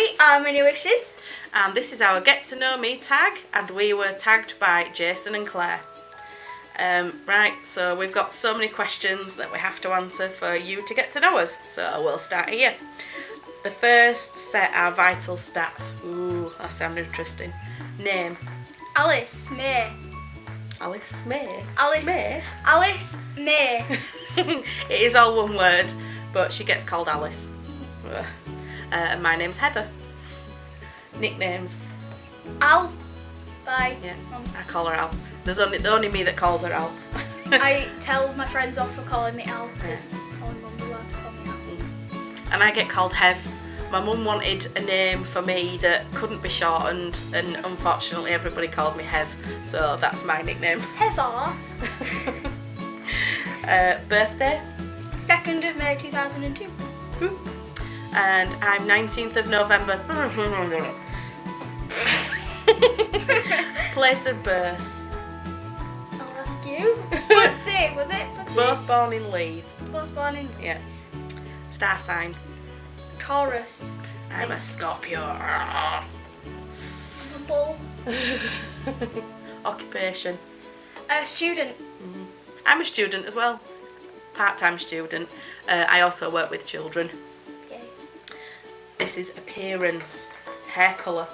We are MinnieWishes. And this is our Get to Know Me tag, and we were tagged by Jason and Claire. Right, so we've got so many questions that we have to answer for you to get to know us. So we'll start here. The first set are vital stats. Ooh, that sounds interesting. Name. Alice May. Alice May. Alice May. Alice May. It is all one word, but she gets called Alice. And my name's Heather. Nicknames. Al. Bye. Yeah, I call her Al. There's only me that calls her Al. I tell my friends off for calling me Al because my mum's allowed to call me Al. And I get called Hev. My mum wanted a name for me that couldn't be shortened, and unfortunately everybody calls me Hev, so that's my nickname. Heather. Birthday? 2nd of May 2002. And I'm 19th of November. Place of birth? I'll ask you. What's it? Was it? Both born in Leeds. Both born in Leeds. Yeah. Star sign? Taurus. I'm a Scorpio. I'm a bull. Occupation? A student. I'm a student as well. Part-time student. I also work with children. Okay. This is appearance. Hair colour.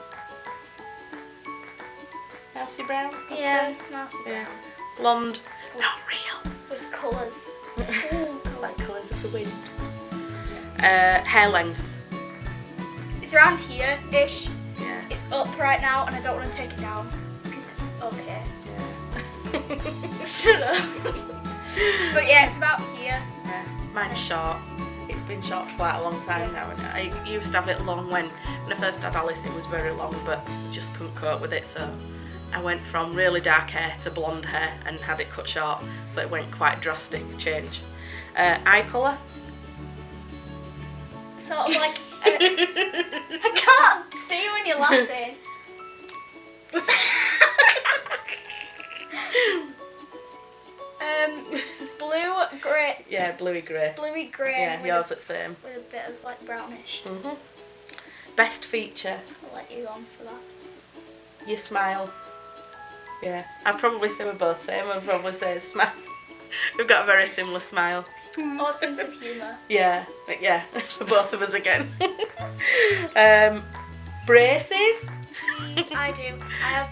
Mousy brown? I'd Yeah, say. mousy Yeah. brown. Blonde. Not real. With colours. Like colours of the wind. Hair length. It's around here-ish. Yeah. It's up right now and I don't want to take it down because it's up here. Yeah. Shut up. But yeah, it's about here. Yeah. Mine's short. It's been short for quite a long time now, and I used to have it long when I first had Alice. It was very long, but I just couldn't cope with it, so I went from really dark hair to blonde hair and had it cut short, so it went quite drastic change. Eye colour? Sort of like I can't see when you're laughing. Blue, grey. Yeah, bluey grey. Bluey grey. Yeah, yours the same. With a bit of like brownish. Best feature? I'll let you answer that. Your smile. Yeah, I'd probably say we're both same. I'd probably say smile. We've got a very similar smile. Or sense of humour. Yeah, for both of us again. Braces? I do. I have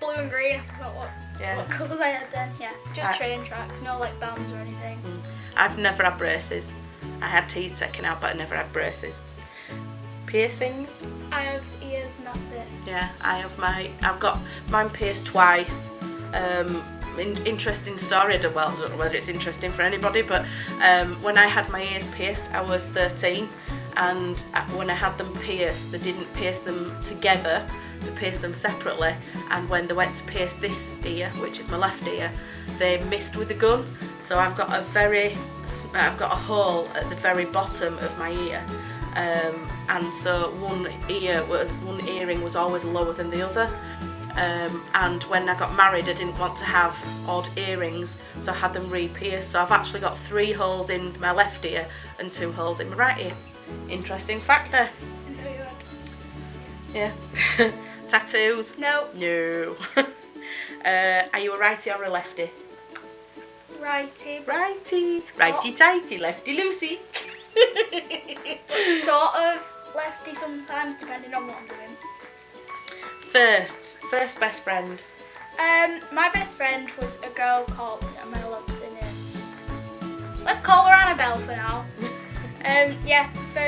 blue and green. I forgot what colours I had then. Yeah, just train tracks, no like bands or anything. I've never had braces. I had teeth taken out, but I never had braces. Piercings? I have ears and that's it. Yeah, I've got mine pierced twice. Interesting story. I don't know whether it's interesting for anybody, but when I had my ears pierced, I was 13, and when I had them pierced, they didn't pierce them together. They pierced them separately, and when they went to pierce this ear, which is my left ear, they missed with the gun. So I've got a hole at the very bottom of my ear. And so one earring was always lower than the other, and when I got married I didn't want to have odd earrings, so I had them re-pierced. So I've actually got 3 holes in my left ear and 2 holes in my right ear. Interesting fact there. Yeah. Tattoos? No. No. Are you a righty or a lefty? Righty. Righty. Righty tighty, lefty loosey. Sort of lefty sometimes, depending on what I'm doing. First best friend. My best friend was a girl called, am I allowed to say names? Let's call her Annabelle for now. Yeah, so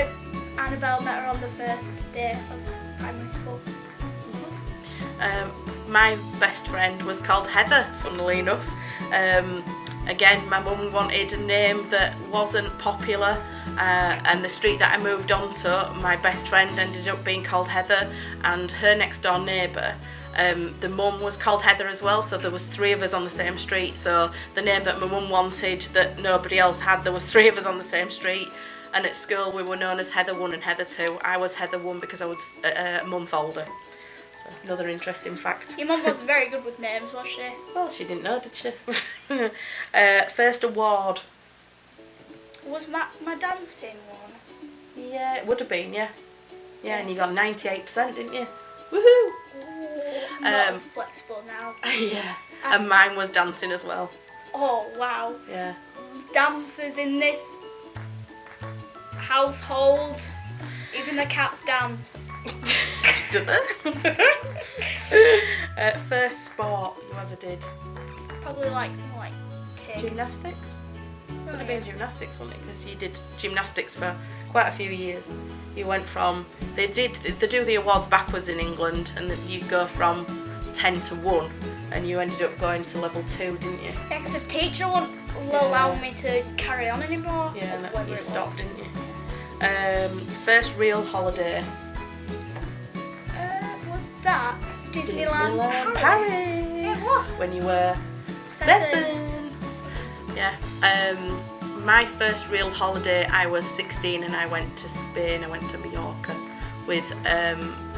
Annabelle met her on the first day of primary school. My best friend was called Heather, funnily enough. Again, my mum wanted a name that wasn't popular, and the street that I moved on to, my best friend ended up being called Heather, and her next door neighbour, the mum was called Heather as well, so there was 3 of us on the same street. So the name that my mum wanted that nobody else had, there was 3 of us on the same street, and at school we were known as Heather 1 and Heather 2. I was Heather 1 because I was a month older. So another interesting fact. Your mum wasn't very good with names, was she? Well, she didn't know, did she? First award. Was my dancing one? Yeah, it would have been, yeah. Yeah, and you got 98%, didn't you? Woohoo! Not as flexible now. Yeah, and mine was dancing as well. Oh wow. Yeah. Dancers in this household. Even the cats dance. Do they? First sport you ever did? Probably like some like TIG. Gymnastics? Would have yeah. been gymnastics, wouldn't it? Because you did gymnastics for quite a few years. You went from they do the awards backwards in England, and then you go from 10 to 1, and you ended up going to level 2, didn't you? Yeah, because the teacher won't allow me to carry on anymore. Yeah, and whether you it stopped, was. didn't you? First real holiday. Was that Disneyland Paris. It was. When you were 7. Yeah. My first real holiday, I was 16 and I went to Spain. I went to Mallorca with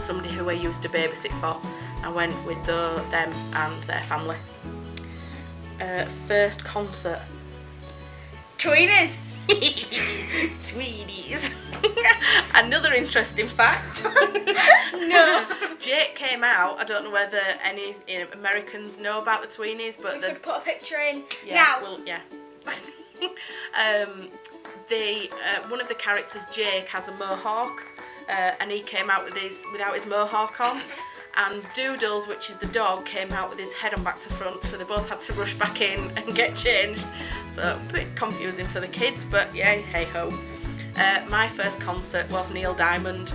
somebody who I used to babysit for. I went with them and their family. First concert. Tweenies. Tweenies. Another interesting fact. No. Jake came out. I don't know whether any Americans know about the Tweenies, but We could put a picture in yeah, now. well, yeah. One of the characters, Jake, has a mohawk, and he came out without his mohawk on. And Doodles, which is the dog, came out with his head on back to front, so they both had to rush back in and get changed. So a bit confusing for the kids, but yeah, hey ho. My first concert was Neil Diamond.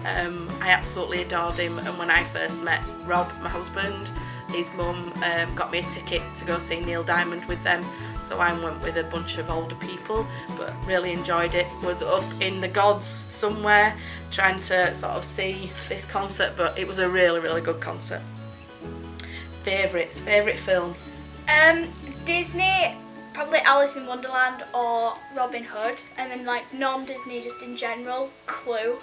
I absolutely adored him, and when I first met Rob, my husband, his mum got me a ticket to go see Neil Diamond with them. So I went with a bunch of older people, but really enjoyed it. Was up in the gods somewhere trying to sort of see this concert, but it was a really, really good concert. Favourite film? Disney, probably Alice in Wonderland or Robin Hood, and then like non-Disney just in general, Clue,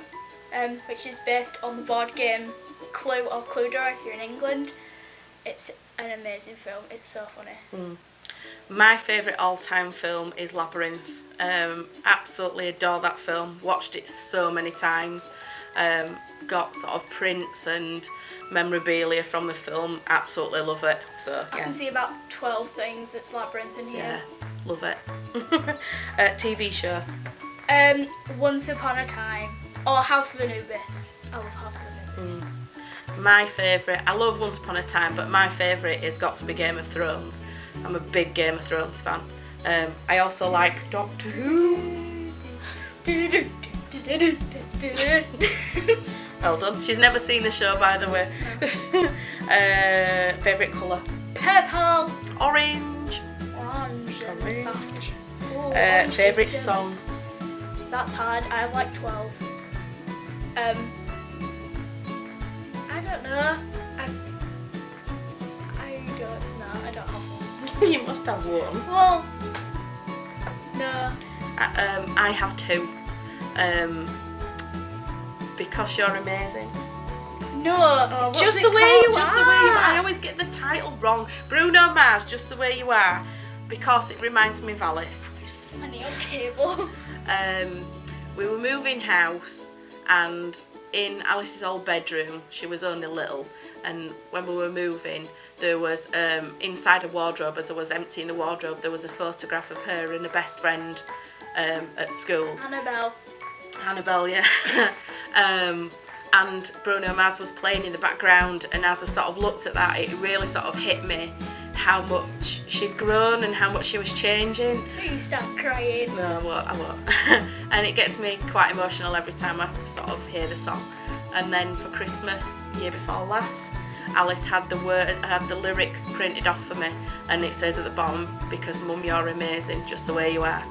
which is based on the board game Clue or Cluedo if you're in England. It's an amazing film, it's so funny. My favourite all-time film is Labyrinth. Absolutely adore that film, watched it so many times, got sort of prints and memorabilia from the film, absolutely love it. So I can see about 12 things that's Labyrinth in here. Yeah, love it. TV show? Once Upon a Time or House of Anubis. I love House of Anubis. My favourite, I love Once Upon a Time, but my favourite has got to be Game of Thrones. I'm a big Game of Thrones fan. I also like Doctor Who. Well done. She's never seen the show, by the way. Favourite colour? Purple. Orange. Orange. Orange. Soft. Ooh, orange Favourite is song? That's hard. I have like 12. I don't know. I don't have one. You must have one. Well, no. I have 2. Because You're Amazing. No, What's just it the way called? you Just are. the way you are. I always get the title wrong. Bruno Mars, Just the Way You Are, because it reminds me of Alice. A nail table. We were moving house, and in Alice's old bedroom, she was only little, and when we were moving, there was inside a wardrobe, as I was emptying the wardrobe, there was a photograph of her and a best friend at school. Annabelle, yeah. And Bruno Mars was playing in the background, and as I sort of looked at that, it really sort of hit me how much she'd grown and how much she was changing. You start crying. No, I won't. And it gets me quite emotional every time I sort of hear the song. And then for Christmas, year before last, Alice had the lyrics printed off for me, and it says at the bottom, because Mum, you're amazing, just the way you are.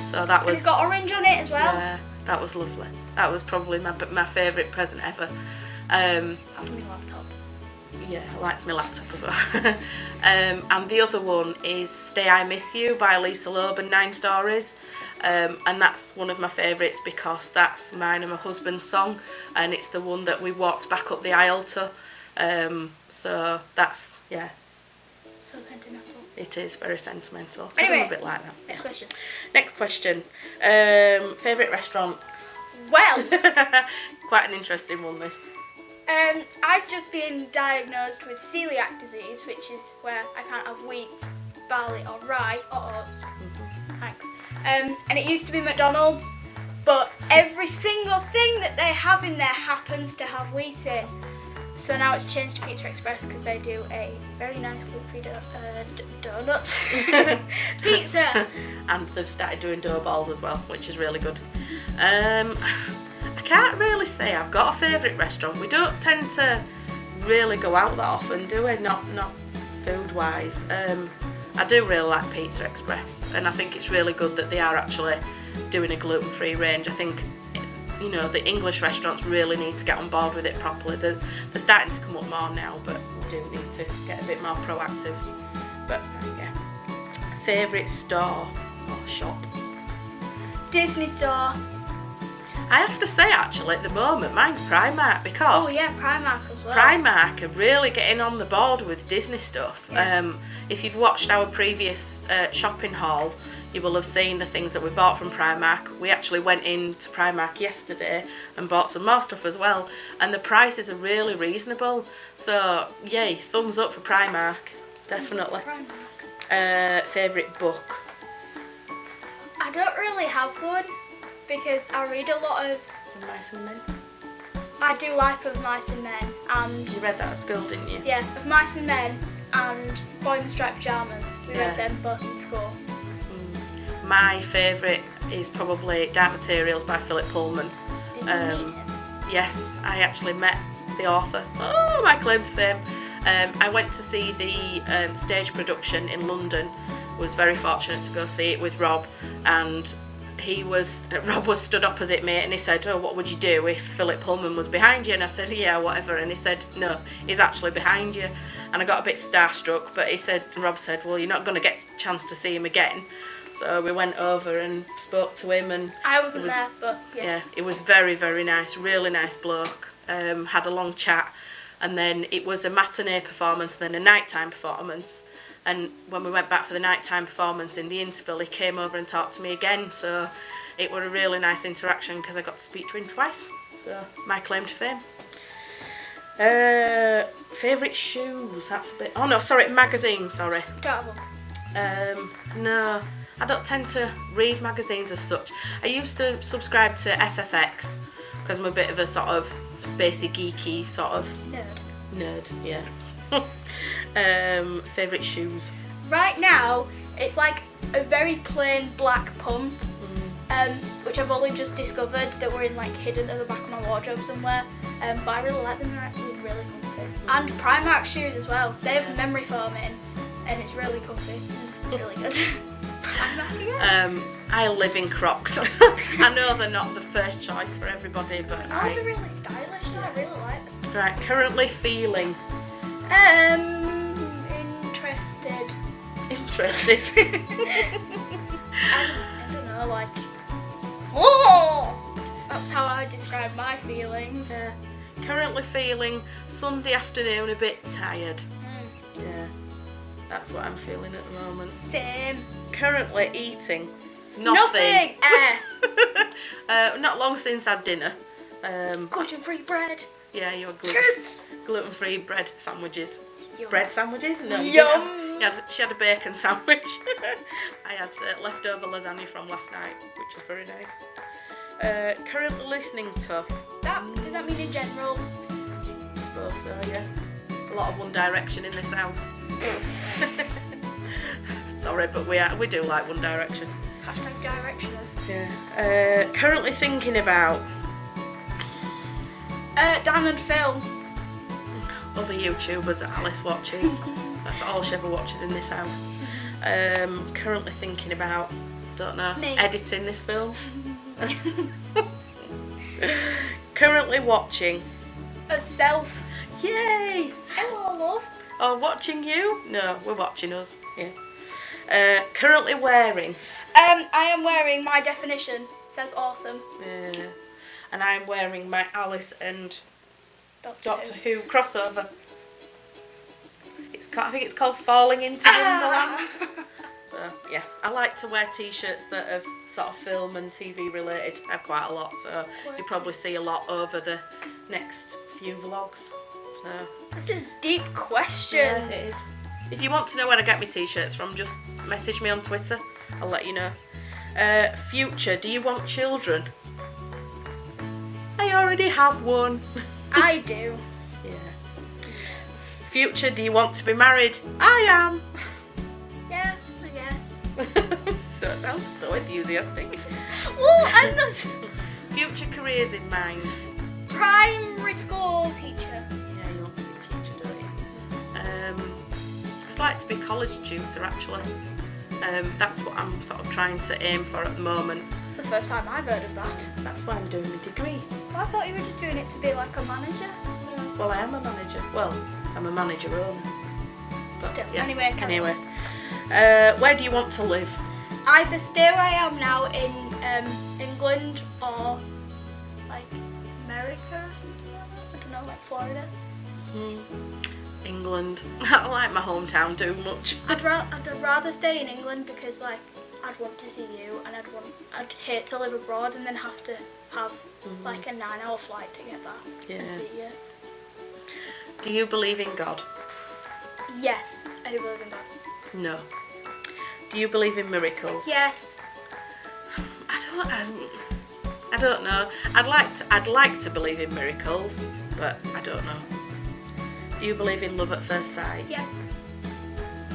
So that was. It's got orange on it as well. Yeah, that was lovely. That was probably my favourite present ever. That's my laptop. Yeah, I liked my laptop as well. And the other one is Stay I Miss You by Lisa Loeb and 9 Stories. And that's one of my favourites because that's mine and my husband's song, and it's the one that we walked back up the aisle to. So that's, yeah. So sentimental. It is very sentimental. Anyway, I'm a bit like that. Next question. Next question. Favourite restaurant? Well, quite an interesting one, this. I've just been diagnosed with celiac disease, which is where I can't have wheat, barley or rye or oats. Thanks. And it used to be McDonald's, but every single thing that they have in there happens to have wheat in. So now it's changed to Pizza Express because they do a very nice gluten-free donuts pizza. And they've started doing dough balls as well, which is really good. I can't really say I've got a favourite restaurant. We don't tend to really go out that often, do we? Not food-wise. I do really like Pizza Express, and I think it's really good that they are actually doing a gluten-free range. I think, you know, the English restaurants really need to get on board with it properly. They're starting to come up more now, but we do need to get a bit more proactive. But yeah, favourite store or shop? Disney store. I have to say, actually, at the moment, mine's Primark, because Oh yeah, Primark as well. Primark are really getting on the board with Disney stuff. Yeah. If you've watched our previous shopping haul, you will have seen the things that we bought from Primark. We actually went into Primark yesterday and bought some more stuff as well, and the prices are really reasonable. So yay, thumbs up for Primark, definitely. Primark. Favourite book? I don't really have one because I read a lot of. Mice and Men. I do Life of Mice and Men, and You read that at school, didn't you? yeah, of Mice and Men and Boy in the Striped Pyjamas. We read them both in school. My favourite is probably Dark Materials by Philip Pullman. Did you meet him? Yes, I actually met the author. Oh, my claim to fame. I went to see the stage production in London. Was very fortunate to go see it with Rob, and Rob was stood opposite me, and he said, "Oh, what would you do if Philip Pullman was behind you?" And I said, "Yeah, whatever." And he said, "No, he's actually behind you." And I got a bit starstruck, but Rob said, "Well, you're not going to get a chance to see him again." So we went over and spoke to him, and I wasn't there, but yeah, it was very, very nice, really nice bloke. Had a long chat, and then it was a matinee performance, then a nighttime performance. And when we went back for the nighttime performance, in the interval, he came over and talked to me again. So it was a really nice interaction because I got to speak to him twice. So my claim to fame. Favourite shoes? That's a bit. Oh no, sorry, magazine. Sorry. don't have one. No, I don't tend to read magazines as such. I used to subscribe to SFX because I'm a bit of a sort of spacey, geeky sort of nerd. Yeah. Favourite shoes? Right now, it's like a very plain black pump, which I've only just discovered that were in like hidden at the back of my wardrobe somewhere. But I really like them. They're actually really comfy. And Primark shoes as well. They have memory foam in, and it's really comfy. It's really good. Primark again. I live in Crocs. I know they're not the first choice for everybody, but Those are really stylish. I really like them. Right, currently feeling. Interested. I don't know, like, oh, that's how I describe my feelings. Currently feeling Sunday afternoon a bit tired. Yeah, that's what I'm feeling at the moment. Same. Currently eating nothing. Not long since I had dinner. Gluten-free bread. Yeah, you were Yes. gluten-free bread sandwiches. Yum. Bread sandwiches? No. Yum. She had a bacon sandwich. I had leftover lasagna from last night, which was very nice. Currently listening to. Does that mean in general? I suppose so, yeah. A lot of One Direction in this house. Sorry, but we do like One Direction. Hashtag directioners. Yeah. Currently thinking about. Diamond Phil. Other YouTubers that Alice watches. That's all she ever watches in this house. Currently thinking about, don't know, Me. editing this film. Currently watching. A self. Yay! Hello, love. Oh, watching you? No, we're watching us. Yeah. Currently wearing. I am wearing my definition. Says awesome. And I'm wearing my Alice and Doctor Who crossover. I think it's called Falling into Wonderland. So yeah, I like to wear t-shirts that are sort of film and TV related. I have quite a lot, so you'll probably see a lot over the next few vlogs. So This is deep questions. yeah, it is. If you want to know where I get my t-shirts from, just message me on Twitter. I'll let you know. Future, do you want children? I already have one. I do. Yeah. Future, do you want to be married? I am. Yeah, I guess. That sounds so enthusiastic. Well, I'm not. Future careers in mind. Primary school teacher. Yeah, you want to be a teacher, don't you? I'd like to be a college tutor, actually. That's what I'm sort of trying to aim for at the moment. It's the first time I've heard of that. That's why I'm doing my degree. Well, I thought you were just doing it to be like a manager. Well, I am a manager. Well, I'm a manager owner. Still, Yeah. anyway, carry on. Anyway, where do you want to live? Either stay where I am now in England or like America or something like that. I don't know, like Florida. England. I don't like my hometown too much. I'd rather stay in England because like I'd want to see you and I'd hate to live abroad and then have to have like a 9-hour flight to get back and see you. Do you believe in God? Yes, I do believe in God. No. Do you believe in miracles? Yes. I don't know. I'd like to believe in miracles, but I don't know. Do you believe in love at first sight? Yeah.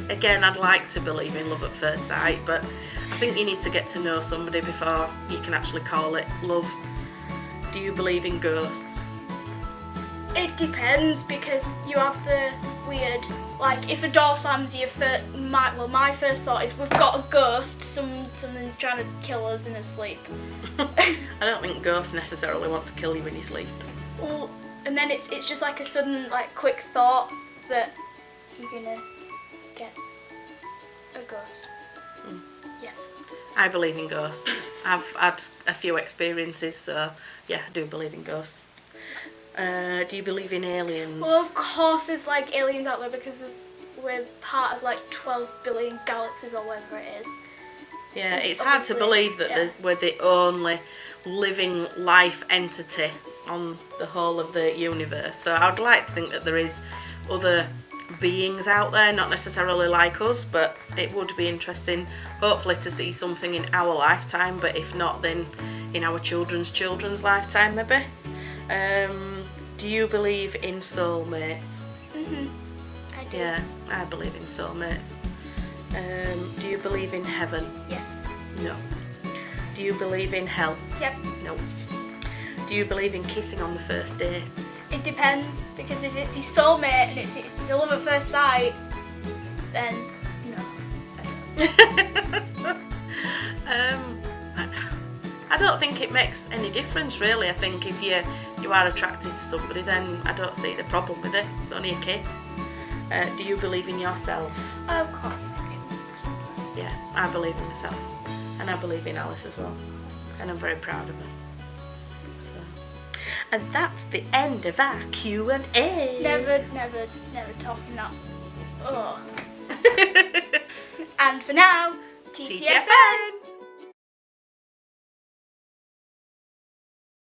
Again, I'd like to believe in love at first sight, but I think you need to get to know somebody before you can actually call it love. Do you believe in ghosts? It depends because you have the weird, like if a door slams you, my first thought is we've got a ghost, something's trying to kill us in our sleep. I don't think ghosts necessarily want to kill you when you sleep. Well, and then it's just like a sudden like quick thought that you're gonna get a ghost. Yes. I believe in ghosts. I've had a few experiences, so yeah, I do believe in ghosts. Do you believe in aliens? Well, of course there's like aliens out there because we're part of like 12 billion galaxies or whatever it is. Yeah, it's hard to believe that we're the only living life entity on the whole of the universe. So I'd like to think that there is other beings out there, not necessarily like us, but it would be interesting hopefully to see something in our lifetime, but if not then in our children's lifetime maybe. Do you believe in soulmates? I do. Yeah, I believe in soulmates. Do you believe in heaven? Yes. No. Do you believe in hell? Yep. No. Do you believe in kissing on the first date? It depends because if it's your soulmate and it's the love at first sight, then no. I don't think it makes any difference really. I think if you are attracted to somebody, then I don't see the problem with it. It's only a kiss. Do you believe in yourself? Of course I do. Yeah, I believe in myself, and I believe in Alice as well, and I'm very proud of her. So. And that's the end of our Q&A. Never talking that. Oh. And for now, TTFN.